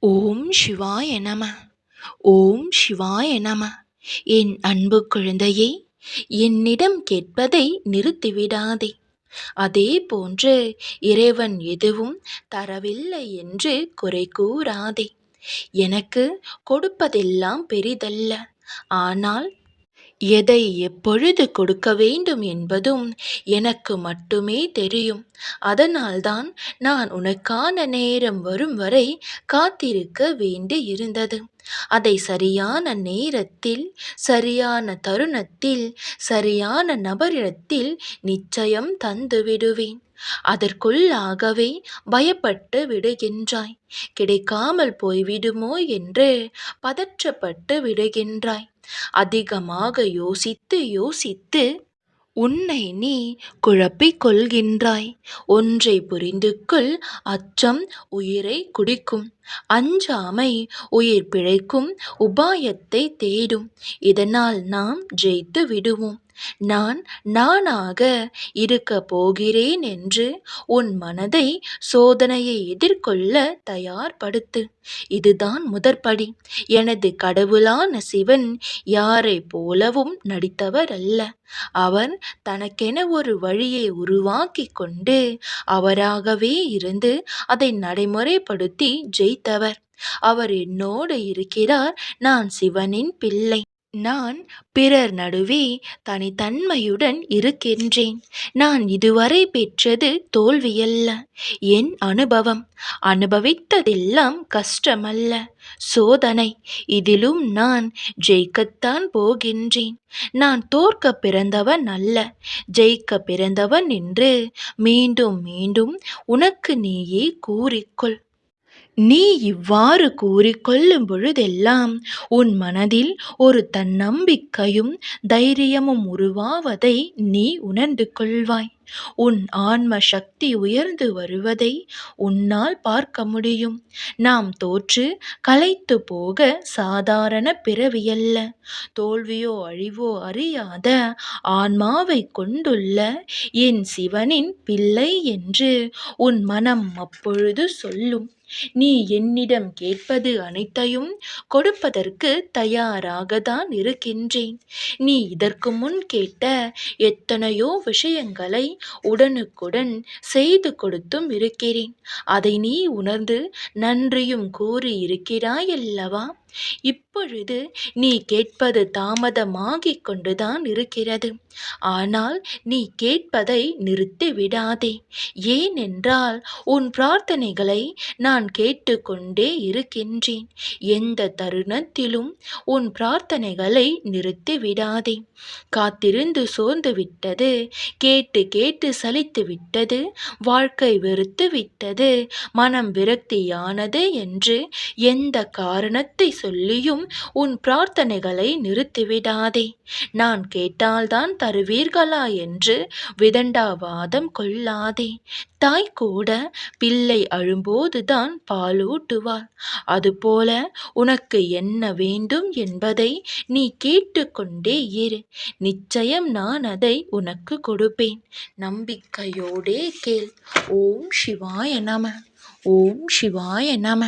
ஓம் சிவாய நம. ஓம் சிவாய நம. என் அன்பு குழந்தையே, என்னிடம் கேட்பதை நிறுத்திவிடாதே. அதே போன்று இறைவன் எதுவும் தரவில்லை என்று குறை கூறாதே. எனக்கு கொடுப்பதெல்லாம் பெரிதல்ல, ஆனால் எதை எப்பொழுது கொடுக்க வேண்டும் என்பதும் எனக்கு மட்டுமே தெரியும். அதனால்தான் நான் உனக்கான நேரம் வரும் வரை காத்திருக்க வேண்டி இருந்தது. அதை சரியான நேரத்தில், சரியான தருணத்தில், சரியான நபரிடத்தில் நிச்சயம் தந்து விடுவேன். அதற்குள்ளாகவே பயப்பட்டு விடுகின்றாய். கிடைக்காமல் போய்விடுமோ என்று பதற்றப்பட்டு விடுகின்றாய். அதிகமாக யோசித்து யோசித்து உன்னை நீ குழப்பிக் கொள்கின்றாய். ஒன்றை புரிந்து கொள், அச்சம் உயிரை குடிக்கும். அஞ்சாமை உயிர் பிழைக்கும் உபாயத்தை தேடும். இதனால் நாம் ஜெயித்து விடுவோம். நான் நானாக இருக்க போகிறேன் என்று உன் மனதை சோதனையை எதிர்கொள்ள தயார்படுத்து. இதுதான் முதற்படி. எனது கடவுளான சிவன் யாரை போலவும் நடித்தவர் அல்ல. அவர் தனக்கென ஒரு வழியை உருவாக்கி கொண்டு அவராகவே இருந்து அதை நடைமுறைப்படுத்தி ஜெயித்தவர். அவர் என்னோடு இருக்கிறார். நான் சிவனின் பிள்ளை. நான் பிறர் நடுவே தனித்தன்மையுடன் இருக்கின்றேன். நான் இதுவரை பெற்றது தோல்வியல்ல, என் அனுபவம். அனுபவித்ததெல்லாம் கஷ்டமல்ல, சோதனை. இதிலும் நான் ஜெயிக்கத்தான் போகின்றேன். நான் தோற்க பிறந்தவன் அல்ல, ஜெயிக்க பிறந்தவன் என்று மீண்டும் மீண்டும் உனக்கு நீயே கூறிக்கொள். நீ இவ்வாறு கூறிக்கொள்ளும் பொழுதெல்லாம் உன் மனதில் ஒரு தன்னம்பிக்கையும் தைரியமும் உருவாவதை நீ உணர்ந்து கொள்வாய். உன் ஆன்ம சக்தி உயர்ந்து வருவதை உன்னால் பார்க்க முடியும். நாம் தோற்று களைத்து போக சாதாரண பிறவியல்ல. தோல்வியோ அழிவோ அறியாத ஆன்மாவை கொண்டுள்ள என் சிவனின் பிள்ளை என்று உன் மனம் அப்பொழுது சொல்லும். நீ என்னிடம் கேட்பது அனைத்தையும் கொடுப்பதற்கு தயாராகத்தான் இருக்கின்றேன். நீ இதற்கு முன் கேட்ட எத்தனையோ விஷயங்களை உடனுக்குடன் செய்து கொடுத்தும் இருக்கிறேன். அதை நீ உணர்ந்து நன்றியும் கூறி இருக்கிறாயல்லவா? இப்பொழுது நீ கேட்பது தாமதமாகிக் கொண்டுதான் இருக்கிறது. ஆனால் நீ கேட்பதை நிறுத்தி விடாதே. ஏனென்றால் உன் பிரார்த்தனைகளை நான் கேட்டுக்கொண்டே இருக்கின்றேன். எந்த தருணத்திலும் உன் பிரார்த்தனைகளை நிறுத்தி விடாதே. காத்திருந்து சோர்ந்து விட்டது, கேட்டு கேட்டு சலித்து விட்டது, வாழ்க்கை வெறுத்து விட்டது, மனம் விரக்தியானது என்று எந்த காரணத்தை சொல்லியும் உன் பிரார்த்தனைகளை நிறுத்திவிடாதே. நான் கேட்டால்தான் தருவீர்களா என்று விதண்டாவாதம் கொள்ளாதே. தாய் கூட பிள்ளை அழும்போதுதான் பாலூட்டுவாள். அதுபோல உனக்கு என்ன வேண்டும் என்பதை நீ கேட்டுக்கொண்டே இரு. நிச்சயம் நான் அதை உனக்கு கொடுப்பேன். நம்பிக்கையோடே கேள். ஓம் சிவாய நம. ஓம் சிவாய நம.